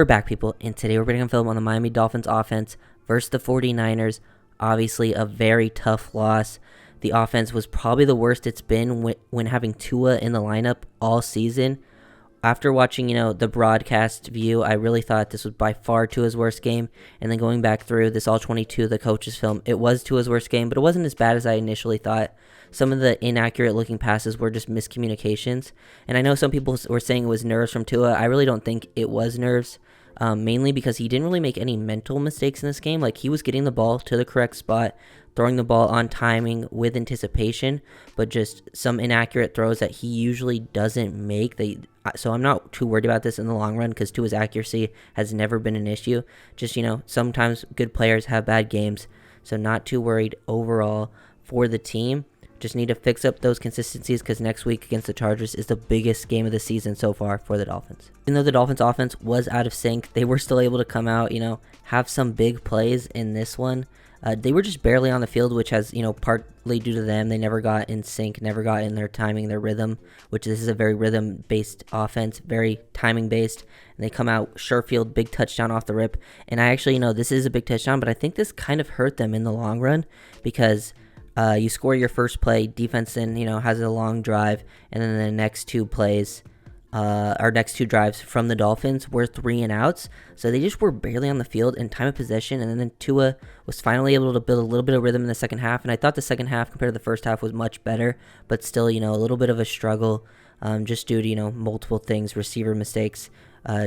We're back, people, and today we're bringing film on the Miami Dolphins offense versus the 49ers. Obviously, a very tough loss. The offense was probably the worst it's been when having Tua in the lineup all season. After watching, the broadcast view, I really thought this was by far Tua's worst game. And then going back through this all 22, the coach's film, it was Tua's worst game, but it wasn't as bad as I initially thought. Some of the inaccurate looking passes were just miscommunications. And I know some people were saying it was nerves from Tua. I really don't think it was nerves. Mainly because he didn't really make any mental mistakes in this game. Like, he was getting the ball to the correct spot, throwing the ball on timing with anticipation, but just some inaccurate throws that he usually doesn't make. So I'm not too worried about this in the long run because Tua's accuracy has never been an issue. Just, sometimes good players have bad games, so not too worried overall for the team. Just need to fix up those consistencies because next week against the Chargers is the biggest game of the season so far for the Dolphins. Even though the Dolphins offense was out of sync, they were still able to come out, have some big plays in this one. They were just barely on the field, which has, partly due to them. They never got in sync, never got in their timing, their rhythm, which this is a very rhythm-based offense, very timing-based. And they come out, Sherfield, big touchdown off the rip. And I actually, this is a big touchdown, but I think this kind of hurt them in the long run because you score your first play, defense then, has a long drive, and then the next two plays, our next two drives from the Dolphins were 3 and outs. So they just were barely on the field in time of possession, and then Tua was finally able to build a little bit of rhythm in the second half, and I thought the second half compared to the first half was much better, but still, a little bit of a struggle, just due to, multiple things, receiver mistakes,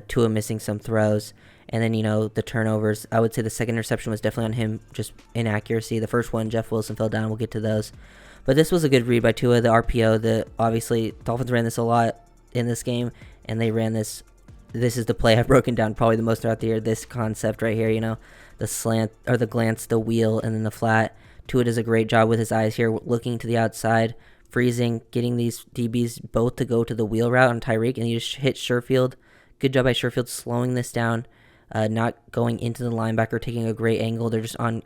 Tua missing some throws, and then, the turnovers. I would say the second interception was definitely on him, just inaccuracy. The first one, Jeff Wilson fell down. We'll get to those. But this was a good read by Tua. The RPO, obviously, Dolphins ran this a lot in this game, and they ran this. This is the play I've broken down probably the most throughout the year. This concept right here, the slant, or the glance, the wheel, and then the flat. Tua does a great job with his eyes here, looking to the outside, freezing, getting these DBs both to go to the wheel route on Tyreek, and he just hit Sherfield. Good job by Sherfield slowing this down. Not going into the linebacker, taking a great angle. They're just on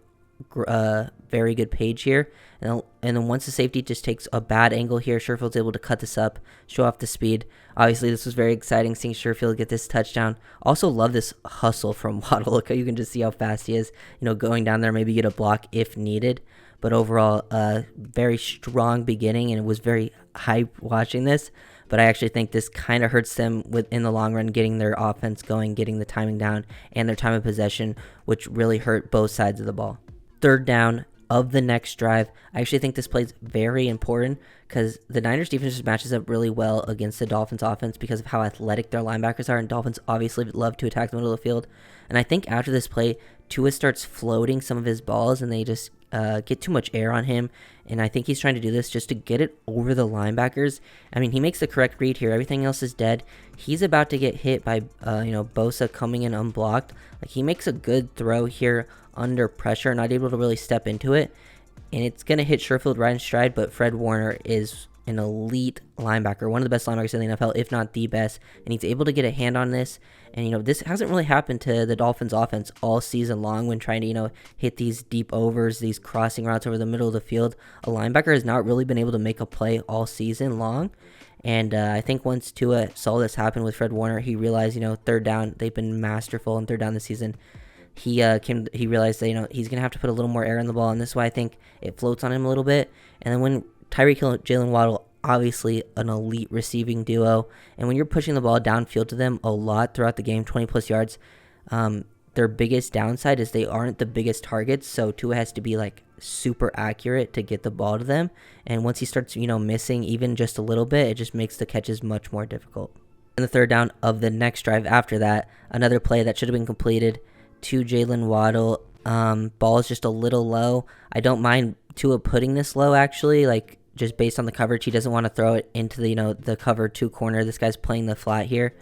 very good page here. And then once the safety just takes a bad angle here, Sherfield's able to cut this up, show off the speed. Obviously, this was very exciting seeing Sherfield get this touchdown. Also love this hustle from Waddle. Look, you can just see how fast he is, going down there, maybe get a block if needed. But overall, very strong beginning, and it was very hype watching this. But I actually think this kind of hurts them in the long run, getting their offense going, getting the timing down, and their time of possession, which really hurt both sides of the ball. Third down of the next drive. I actually think this play is very important because the Niners defense just matches up really well against the Dolphins offense because of how athletic their linebackers are, and Dolphins obviously love to attack the middle of the field. And I think after this play, Tua starts floating some of his balls, and they just get too much air on him, and I think he's trying to do this just to get it over the linebackers. I mean, he makes the correct read here. Everything else is dead. He's about to get hit by, Bosa coming in unblocked. Like, he makes a good throw here under pressure, not able to really step into it, and it's going to hit Sherfield right in stride, but Fred Warner is an elite linebacker, one of the best linebackers in the NFL, if not the best, and he's able to get a hand on this. And, this hasn't really happened to the Dolphins offense all season long when trying to, hit these deep overs, these crossing routes over the middle of the field. A linebacker has not really been able to make a play all season long. And I think once Tua saw this happen with Fred Warner, he realized, third down, they've been masterful in third down this season. He realized that, he's going to have to put a little more air on the ball, and this is why I think it floats on him a little bit. And then when Tyreek Hill and Jalen Waddle, obviously an elite receiving duo, and when you're pushing the ball downfield to them a lot throughout the game, 20-plus yards, their biggest downside is they aren't the biggest targets, so Tua has to be, super accurate to get the ball to them. And once he starts, missing even just a little bit, it just makes the catches much more difficult. In the third down of the next drive after that, another play that should have been completed to Jalen Waddle. Ball is just a little low. I don't mind Tua putting this low, actually, just based on the coverage. He doesn't want to throw it into the, the cover 2 corner. This guy's playing the flat here.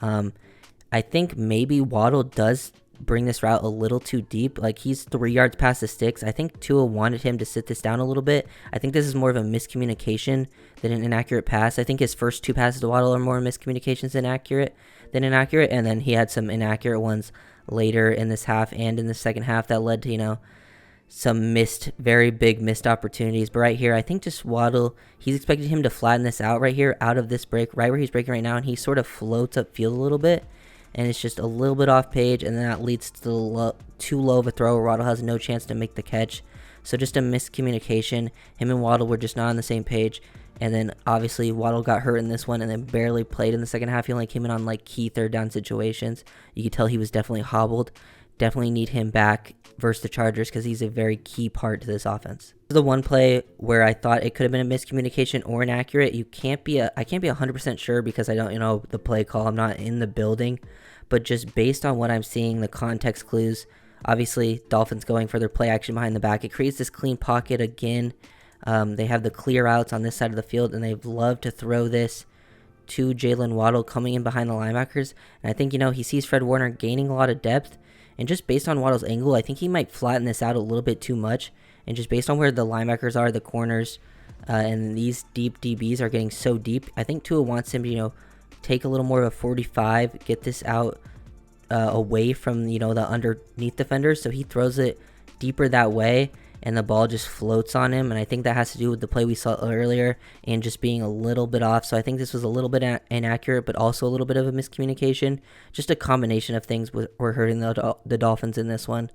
I think maybe Waddle does bring this route a little too deep. He's 3 yards past the sticks. I think Tua wanted him to sit this down a little bit. I think this is more of a miscommunication than an inaccurate pass. I think his first 2 passes to Waddle are more miscommunications than inaccurate, and then he had some inaccurate ones later in this half and in the second half that led to, some very big missed opportunities. But right here, I think just Waddle, he's expecting him to flatten this out right here, out of this break, right where he's breaking right now, and he sort of floats upfield a little bit. and it's just a little bit off page, and then that leads to too low of a throw where Waddle has no chance to make the catch. So just a miscommunication. Him and Waddle were just not on the same page. And then obviously Waddle got hurt in this one and then barely played in the second half. He only came in on like key third down situations. You could tell he was definitely hobbled. Definitely need him back versus the Chargers because he's a very key part to this offense. This is the one play where I thought it could have been a miscommunication or inaccurate. I can't be 100% sure because I don't know the play call. I'm not in the building. But just based on what I'm seeing, the context clues, obviously Dolphins going for their play action behind the back. It creates this clean pocket again. They have the clear outs on this side of the field, and they've loved to throw this to Jalen Waddle coming in behind the linebackers. And I think, he sees Fred Warner gaining a lot of depth. And just based on Waddle's angle, I think he might flatten this out a little bit too much. And just based on where the linebackers are, the corners, and these deep DBs are getting so deep, I think Tua wants him to, take a little more of a 45, get this out away from, the underneath defenders. So he throws it deeper that way, and the ball just floats on him. And I think that has to do with the play we saw earlier and just being a little bit off. So I think this was a little bit inaccurate, but also a little bit of a miscommunication. Just a combination of things were hurting the Dolphins in this one.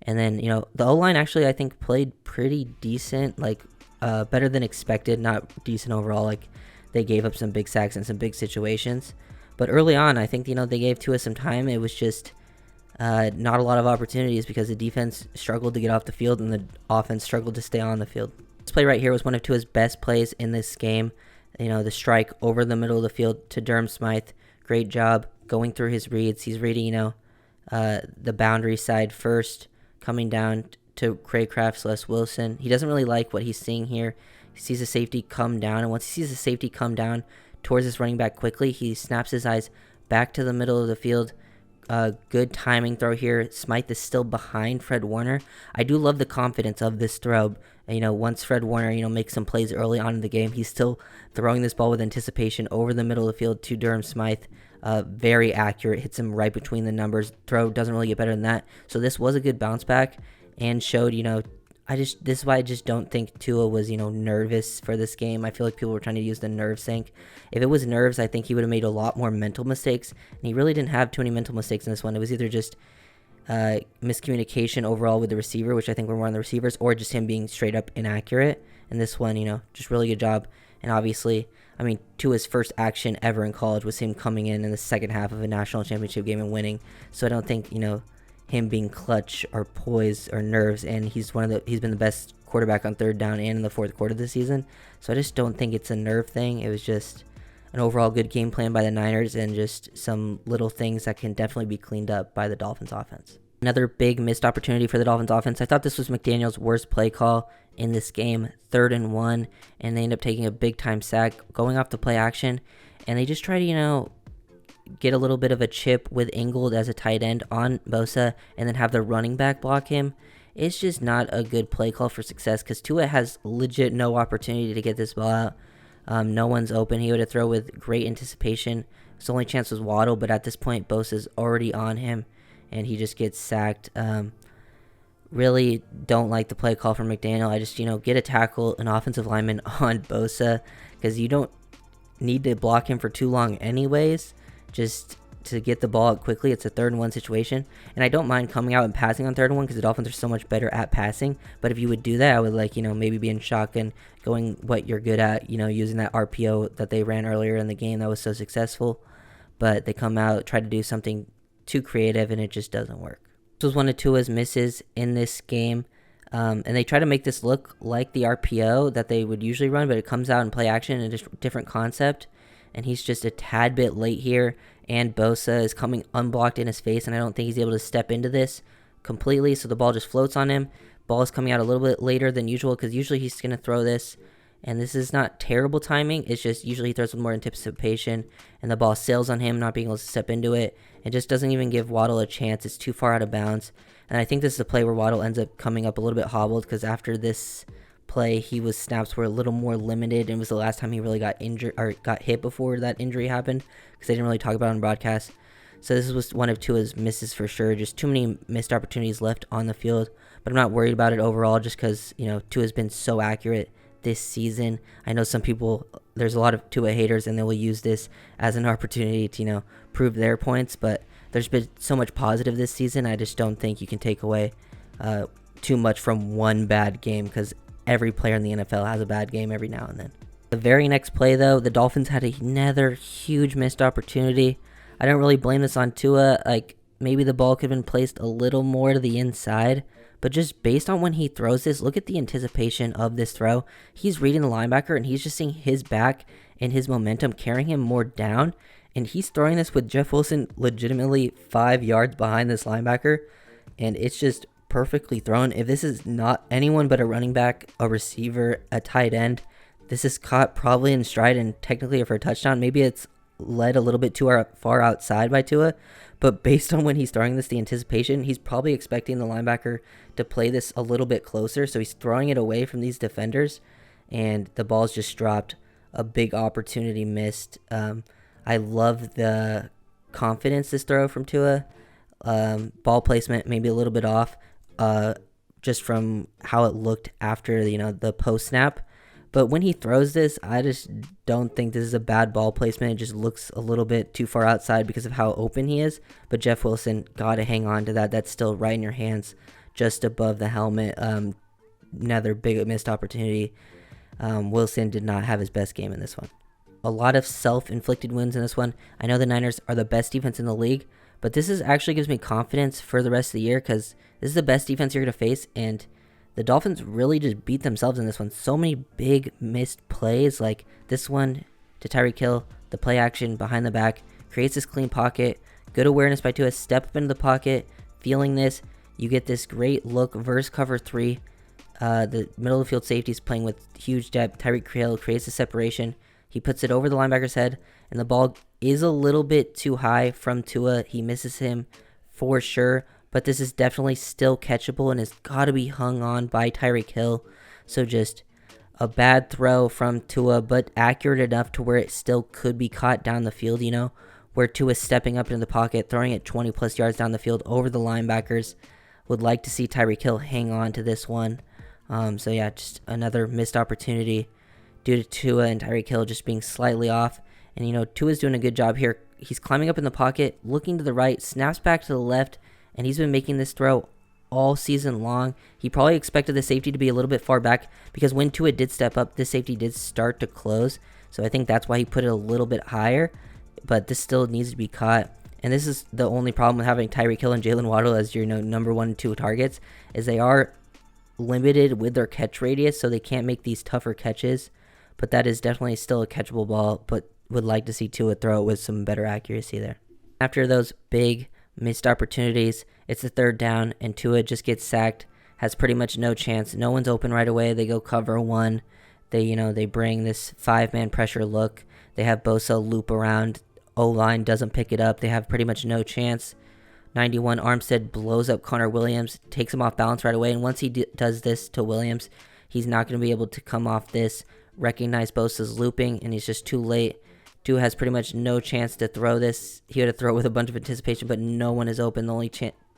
And then, the O-line actually, I think, played pretty decent, like better than expected, not decent overall. Like, they gave up some big sacks in some big situations. But early on, I think, they gave Tua some time. It was just not a lot of opportunities because the defense struggled to get off the field and the offense struggled to stay on the field. This play right here was one of Tua's best plays in this game. The strike over the middle of the field to Durham Smythe. Great job going through his reads. He's reading, the boundary side first, coming down to Craycraft / Wilson. He doesn't really like what he's seeing here. He sees the safety come down, and once he sees the safety come down towards this running back quickly, he snaps his eyes back to the middle of the field. Good timing throw here. Smythe is still behind Fred Warner. I do love the confidence of this throw. Once Fred Warner, makes some plays early on in the game, he's still throwing this ball with anticipation over the middle of the field to Durham Smythe. Very accurate. Hits him right between the numbers. Throw doesn't really get better than that. So this was a good bounce back and showed, this is why I just don't think Tua was, nervous for this game. I feel like people were trying to use the nerve sync. If it was nerves, I think he would have made a lot more mental mistakes, and he really didn't have too many mental mistakes in this one. It was either just miscommunication overall with the receiver, which I think were more on the receivers, or just him being straight up inaccurate. And this one, just really good job. And obviously, Tua's first action ever in college was him coming in the second half of a national championship game and winning. So I don't think, him being clutch or poise or nerves, and he's been the best quarterback on third down and in the fourth quarter this season. So I just don't think it's a nerve thing. It was just an overall good game plan by the Niners and just some little things that can definitely be cleaned up by the Dolphins offense. Another big missed opportunity for the Dolphins offense. I thought this was McDaniel's worst play call in this game, 3rd and 1, and they end up taking a big time sack, going off the play action, and they just try to, get a little bit of a chip with Ingold as a tight end on Bosa and then have the running back block him. It's just not a good play call for success because Tua has legit no opportunity to get this ball out. No one's open. He would have throw with great anticipation. His only chance was Waddle, but at this point, Bosa's already on him and he just gets sacked. Really don't like the play call from McDaniel. I just, get a tackle, an offensive lineman on Bosa because you don't need to block him for too long anyways. Just to get the ball out quickly. It's a 3rd and 1 situation. And I don't mind coming out and passing on 3rd and 1 because the Dolphins are so much better at passing. But if you would do that, I would maybe be in shotgun, going what you're good at, using that RPO that they ran earlier in the game that was so successful. But they come out, try to do something too creative, and it just doesn't work. This was one of Tua's misses in this game. And they try to make this look like the RPO that they would usually run, but it comes out in play action in a different concept. And he's just a tad bit late here, and Bosa is coming unblocked in his face, and I don't think he's able to step into this completely, so the ball just floats on him. Ball is coming out a little bit later than usual, because usually he's going to throw this, and this is not terrible timing. It's just usually he throws with more anticipation, and the ball sails on him, not being able to step into it. It just doesn't even give Waddle a chance. It's too far out of bounds, and I think this is a play where Waddle ends up coming up a little bit hobbled, because after this play, snaps were a little more limited, and it was the last time he really got injured or got hit before that injury happened, because they didn't really talk about it on broadcast. So this was one of Tua's misses for sure. Just too many missed opportunities left on the field, but I'm not worried about it overall, just because Tua's been so accurate this season. I know some people, there's a lot of Tua haters, and they will use this as an opportunity to prove their points, but there's been so much positive this season. I just don't think you can take away too much from one bad game, because every player in the NFL has a bad game every now and then. The very next play, though, the Dolphins had another huge missed opportunity. I don't really blame this on Tua. Like, maybe the ball could have been placed a little more to the inside, but just based on when he throws this, look at the anticipation of this throw. He's reading the linebacker, and he's just seeing his back and his momentum carrying him more down, and he's throwing this with Jeff Wilson legitimately 5 yards behind this linebacker, and it's just perfectly thrown. If this is not anyone but a running back, a receiver, a tight end, this is caught probably in stride and technically for a touchdown. Maybe it's led a little bit too far outside by Tua, but based on when he's throwing this, the anticipation, he's probably expecting the linebacker to play this a little bit closer, so he's throwing it away from these defenders, and the ball's just dropped. A big opportunity missed. I love the confidence this throw from Tua. Ball placement maybe a little bit off, just from how it looked after the post snap. But when he throws this, I just don't think this is a bad ball placement. It just looks a little bit too far outside because of how open he is. But Jeff Wilson got to hang on to that. That's still right in your hands, just above the helmet. Another big missed opportunity. Wilson did not have his best game in this one. A lot of self-inflicted wins in this one. I know the Niners are the best defense in the league, but this actually gives me confidence for the rest of the year, because this is the best defense you're going to face, and the Dolphins really just beat themselves in this one. So many big missed plays, like this one to Tyreek Hill, the play action behind the back, creates this clean pocket, good awareness by Tua, step up into the pocket, feeling this, you get this great look versus cover 3. The middle of the field safety is playing with huge depth. Tyreek Hill creates a separation. He puts it over the linebacker's head, and the ball is a little bit too high from Tua. He misses him for sure, but this is definitely still catchable and has got to be hung on by Tyreek Hill. So just a bad throw from Tua, but accurate enough to where it still could be caught down the field, where Tua's stepping up into the pocket, throwing it 20-plus yards down the field over the linebackers. Would like to see Tyreek Hill hang on to this one. So yeah, just another missed opportunity due to Tua and Tyreek Hill just being slightly off. And Tua's doing a good job here. He's climbing up in the pocket, looking to the right, snaps back to the left, and he's been making this throw all season long. He probably expected the safety to be a little bit far back, because when Tua did step up, this safety did start to close. So I think that's why he put it a little bit higher, but this still needs to be caught. And this is the only problem with having Tyreek Hill and Jalen Waddle as your number 1 and 2 targets, is they are limited with their catch radius, so they can't make these tougher catches. But that is definitely still a catchable ball, but would like to see Tua throw it with some better accuracy there. After those big missed opportunities, it's the 3rd down, and Tua just gets sacked, has pretty much no chance. No one's open right away. They go cover 1. They bring this 5-man pressure look. They have Bosa loop around. O-line doesn't pick it up. They have pretty much no chance. 91 Armstead blows up Connor Williams, takes him off balance right away, and once he does this to Williams, he's not going to be able to come off this, recognize Bosa's looping, and he's just too late. Tua has pretty much no chance to throw this. He had to throw it with a bunch of anticipation, but no one is open. The only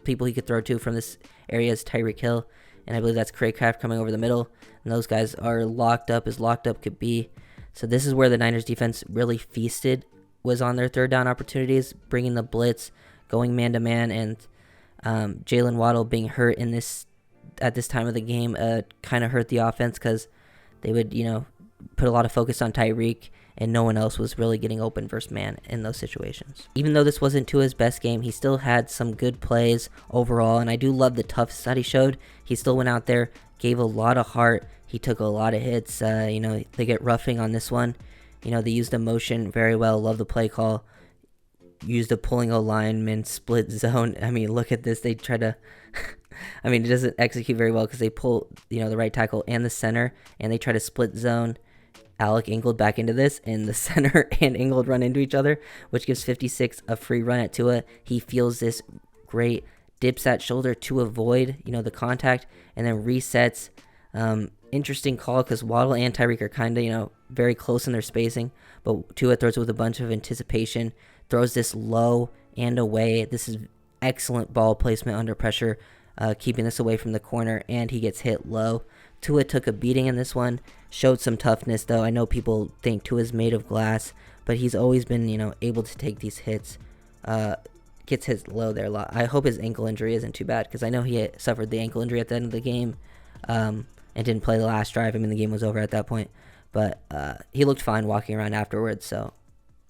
people he could throw to from this area is Tyreek Hill, and I believe that's Craycraft coming over the middle, and those guys are locked up as locked up could be. So this is where the Niners defense really feasted, was on their 3rd down opportunities, bringing the blitz, going man-to-man, and Jalen Waddle being hurt at this time of the game kind of hurt the offense, because they would, put a lot of focus on Tyreek, and no one else was really getting open versus man in those situations. Even though this wasn't Tua's best game, he still had some good plays overall, and I do love the toughness that he showed. He still went out there, gave a lot of heart. He took a lot of hits. They get roughing on this one. They used the motion very well. Love the play call. Used a pulling a lineman split zone. I mean, look at this. They try to... I mean, it doesn't execute very well because they pull, the right tackle and the center, and they try to split zone Alec Ingold back into this, and the center and Ingold run into each other, which gives 56 a free run at Tua. He feels this great, dips that shoulder to avoid, the contact, and then resets. Interesting call because Waddle and Tyreek are kind of, very close in their spacing, but Tua throws with a bunch of anticipation, throws this low and away. This is excellent ball placement under pressure, keeping this away from the corner, and he gets hit low. Tua took a beating in this one, showed some toughness, though. I know people think Tua's made of glass, but he's always been, able to take these hits, gets hit low there a lot. I hope his ankle injury isn't too bad, because I know he suffered the ankle injury at the end of the game, and didn't play the last drive. I mean, the game was over at that point. But he looked fine walking around afterwards, so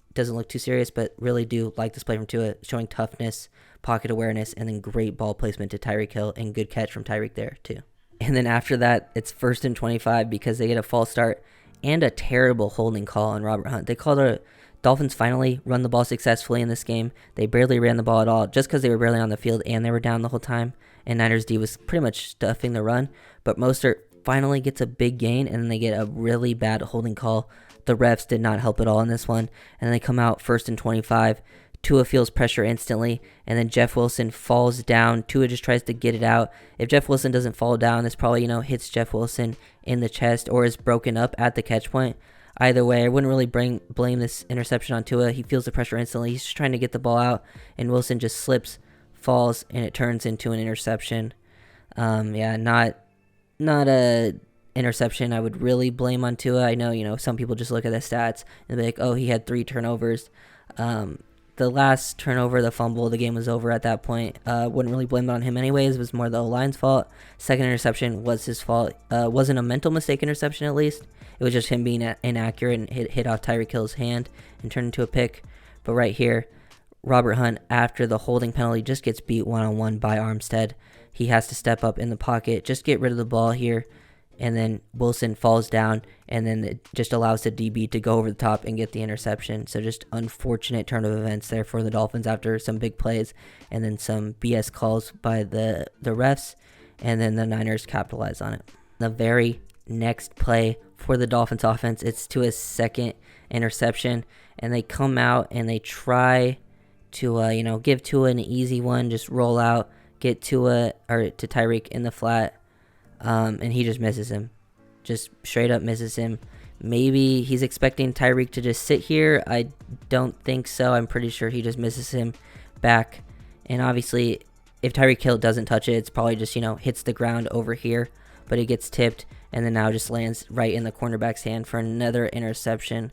it doesn't look too serious, but really do like this play from Tua, showing toughness, pocket awareness, and then great ball placement to Tyreek Hill, and good catch from Tyreek there too. And then after that, it's 1st and 25 because they get a false start and a terrible holding call on Robert Hunt. They called a Dolphins finally run the ball successfully in this game. They barely ran the ball at all, just because they were barely on the field and they were down the whole time. And Niners D was pretty much stuffing the run. But Mostert finally gets a big gain, and then they get a really bad holding call. The refs did not help at all in this one. And then they come out 1st and 25. Tua feels pressure instantly, and then Jeff Wilson falls down. Tua just tries to get it out. If Jeff Wilson doesn't fall down, this probably, hits Jeff Wilson in the chest or is broken up at the catch point. Either way, I wouldn't really blame this interception on Tua. He feels the pressure instantly. He's just trying to get the ball out, and Wilson just slips, falls, and it turns into an interception. Not a interception I would really blame on Tua. I know, some people just look at the stats and be like, oh, he had 3 turnovers. The last turnover, the fumble, the game was over at that point. Wouldn't really blame it on him anyways. It was more the O-line's fault. Second interception was his fault. Wasn't a mental mistake interception, at least. It was just him being inaccurate and hit off Tyreek Hill's hand and turned into a pick. But right here, Robert Hunt, after the holding penalty, just gets beat one-on-one by Armstead. He has to step up in the pocket, just get rid of the ball here. And then Wilson falls down, and then it just allows the DB to go over the top and get the interception. So just unfortunate turn of events there for the Dolphins after some big plays and then some BS calls by the refs, and then the Niners capitalize on it. The very next play for the Dolphins offense, it's to his second interception, and they come out and they try to give Tua an easy one, just roll out, get Tua or to Tyreek in the flat. And he just misses him. Just straight up misses him. Maybe he's expecting Tyreek to just sit here. I don't think so. I'm pretty sure he just misses him back. And obviously, if Tyreek Hill doesn't touch it, it's probably just, hits the ground over here. But it gets tipped and then now just lands right in the cornerback's hand for another interception,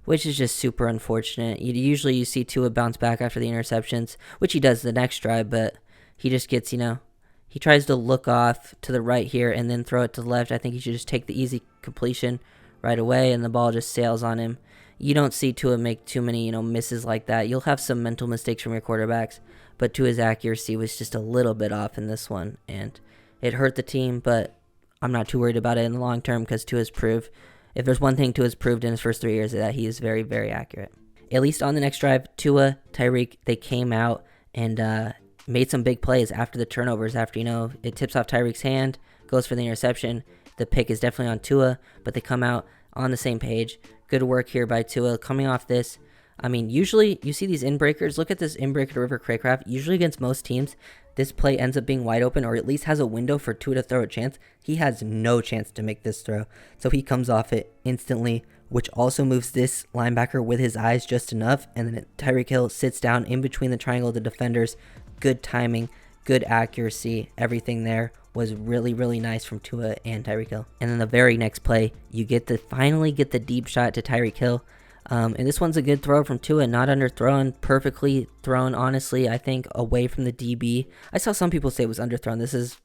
which is just super unfortunate. Usually you see Tua bounce back after the interceptions, which he does the next drive, but he just gets, he tries to look off to the right here and then throw it to the left. I think he should just take the easy completion right away, and the ball just sails on him. You don't see Tua make too many, misses like that. You'll have some mental mistakes from your quarterbacks, but Tua's accuracy was just a little bit off in this one, and it hurt the team, but I'm not too worried about it in the long term because Tua's proved, if there's one thing Tua's proved in his first 3 years, is that he is very, very accurate. At least on the next drive, Tua, Tyreek, they came out and made some big plays after the turnovers. After, it tips off Tyreek's hand, goes for the interception. The pick is definitely on Tua, but they come out on the same page. Good work here by Tua. Coming off this, usually you see these in-breakers. Look at this in-breaker to River Craycraft. Usually against most teams, this play ends up being wide open or at least has a window for Tua to throw a chance. He has no chance to make this throw. So he comes off it instantly, which also moves this linebacker with his eyes just enough. And then Tyreek Hill sits down in between the triangle of the defenders. Good timing, good accuracy, everything there was really, really nice from Tua and Tyreek Hill. And then the very next play, you finally get the deep shot to Tyreek Hill. And this one's a good throw from Tua, not underthrown, perfectly thrown, honestly, I think, away from the DB. I saw some people say it was underthrown. This is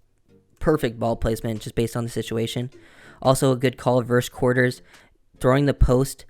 perfect ball placement just based on the situation. Also a good call versus quarters. Throwing the post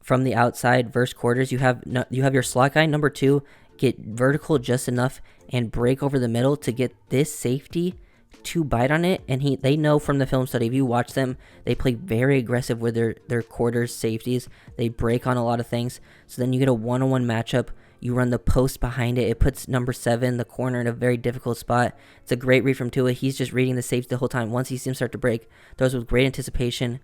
from the outside versus quarters, you have your slot guy, number 2, get vertical just enough and break over the middle to get this safety to bite on it. And they know from the film study, if you watch them, they play very aggressive with their quarters safeties. They break on a lot of things. So then you get a one-on-one matchup. You run the post behind it. It puts number 7, the corner, in a very difficult spot. It's a great read from Tua. He's just reading the safety the whole time. Once he sees him start to break, throws with great anticipation.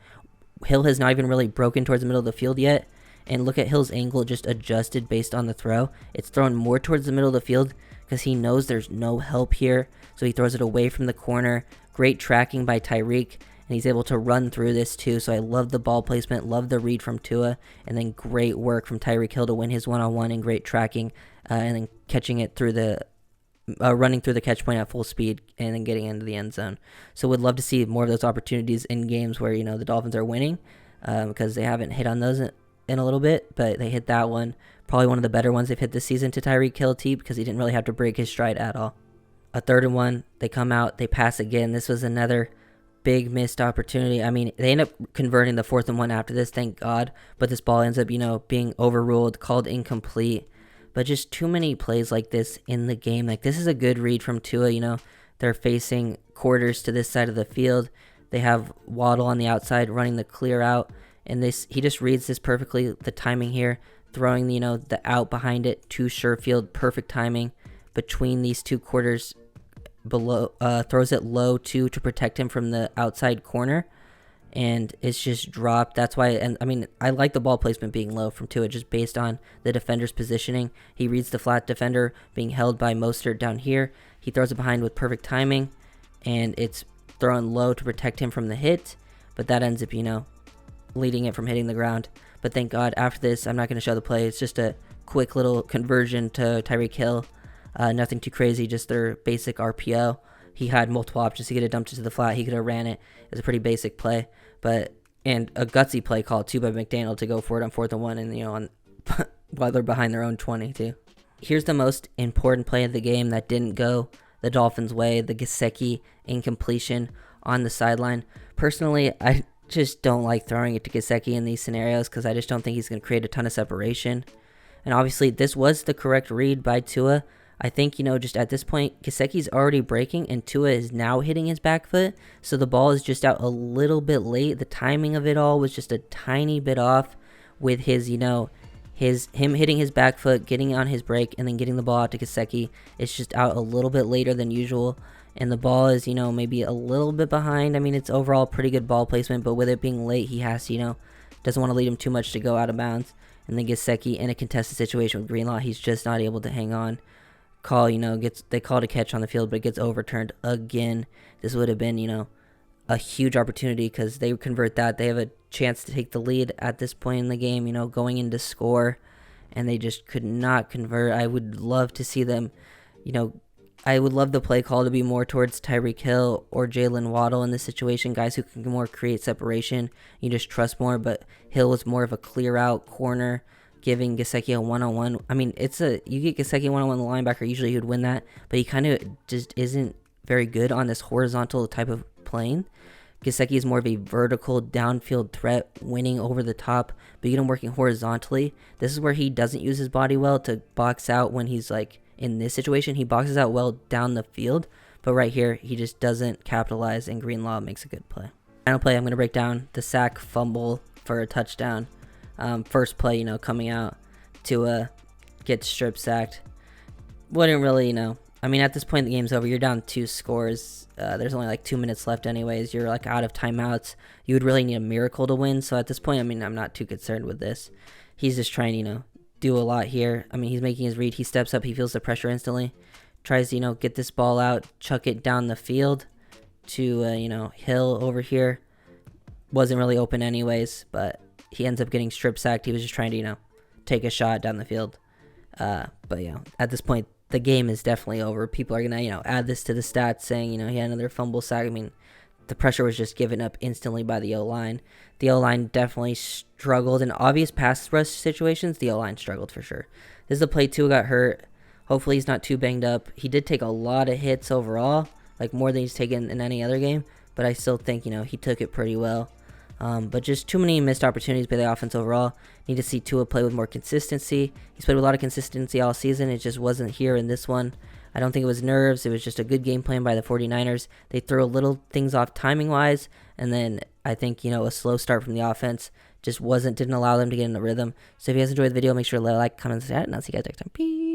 Hill has not even really broken towards the middle of the field yet. And look at Hill's angle just adjusted based on the throw. It's thrown more towards the middle of the field because he knows there's no help here. So he throws it away from the corner. Great tracking by Tyreek. And he's able to run through this too. So I love the ball placement. Love the read from Tua. And then great work from Tyreek Hill to win his one-on-one and great tracking. And then catching it through the... running through the catch point at full speed and then getting into the end zone. So would love to see more of those opportunities in games where, the Dolphins are winning. Because they haven't hit on those in a little bit, but they hit that one. Probably one of the better ones they've hit this season to Tyreek Hill because he didn't really have to break his stride at all. A 3rd and 1, they come out, they pass again. This was another big missed opportunity. I mean, they end up converting the 4th and 1 after this, thank God. But this ball ends up, being overruled, called incomplete. But just too many plays like this in the game. Like, this is a good read from Tua, They're facing quarters to this side of the field. They have Waddle on the outside running the clear out. And he just reads this perfectly, the timing here. Throwing, the out behind it to Sherfield. Perfect timing between these two quarters below. Throws it low, to protect him from the outside corner. And it's just dropped. That's why, and I mean, I like the ball placement being low from Tua just based on the defender's positioning. He reads the flat defender being held by Mostert down here. He throws it behind with perfect timing, and it's thrown low to protect him from the hit. But that ends up, leading it from hitting the ground. But thank God, after this, I'm not going to show the play. It's just a quick little conversion to Tyreek Hill. Nothing too crazy, just their basic RPO. He had multiple options. He could have dumped it to the flat. He could have ran it. It was a pretty basic play. And a gutsy play call, too, by McDaniel to go for it on 4th and 1 and, while they're behind their own 20, too. Here's the most important play of the game that didn't go the Dolphins' way, the Gesicki incompletion on the sideline. Personally, I just don't like throwing it to Gesicki in these scenarios because I just don't think he's going to create a ton of separation. And obviously, this was the correct read by Tua. I think, just at this point, Gesicki's already breaking and Tua is now hitting his back foot. So the ball is just out a little bit late. The timing of it all was just a tiny bit off with him hitting his back foot, getting on his break, and then getting the ball out to Gesicki. It's just out a little bit later than usual. And the ball is, maybe a little bit behind. I mean, it's overall pretty good ball placement, but with it being late, he has to, doesn't want to lead him too much to go out of bounds. And then Gesicki in a contested situation with Greenlaw, he's just not able to hang on. They called a catch on the field, but it gets overturned again. This would have been, a huge opportunity because they would convert that. They have a chance to take the lead at this point in the game, going into score, and they just could not convert. I would love to see them, I would love the play call to be more towards Tyreek Hill or Jalen Waddle in this situation, guys who can more create separation. You just trust more, but Hill was more of a clear out corner, giving Gesicki a one-on-one. I mean, you get Gesicki one-on-one the linebacker, usually he would win that, but he kind of just isn't very good on this horizontal type of plane. Gesicki is more of a vertical downfield threat, winning over the top, but you get him working horizontally. This is where he doesn't use his body well to box out when he's in this situation. He boxes out well down the field, but right here, he just doesn't capitalize, and Greenlaw makes a good play. Final play, I'm going to break down the sack fumble for a touchdown. First play, coming out to get strip sacked. Wouldn't really, I mean, at this point, the game's over. You're down 2 scores. There's only 2 minutes left anyways. You're out of timeouts. You would really need a miracle to win. So at this point, I mean, I'm not too concerned with this. He's just trying to, do a lot here. I mean, he's making his read. He steps up. He feels the pressure instantly. Tries to, get this ball out, chuck it down the field to, Hill over here. Wasn't really open anyways, but he ends up getting strip sacked. He was just trying to, take a shot down the field. But, at this point, the game is definitely over. People are going to, add this to the stats saying, he had another fumble sack. I mean, the pressure was just given up instantly by the O-line. The O-line definitely struggled. In obvious pass rush situations, the O-line struggled for sure. This is a play Tua got hurt. Hopefully he's not too banged up. He did take a lot of hits overall, more than he's taken in any other game. But I still think, he took it pretty well. But just too many missed opportunities by the offense overall. Need to see Tua play with more consistency. He's played with a lot of consistency all season. It just wasn't here in this one. I don't think it was nerves. It was just a good game plan by the 49ers. They threw little things off timing-wise, and then I think, a slow start from the offense just didn't allow them to get in the rhythm. So if you guys enjoyed the video, make sure to like, comment, and I'll see you guys next time. Peace.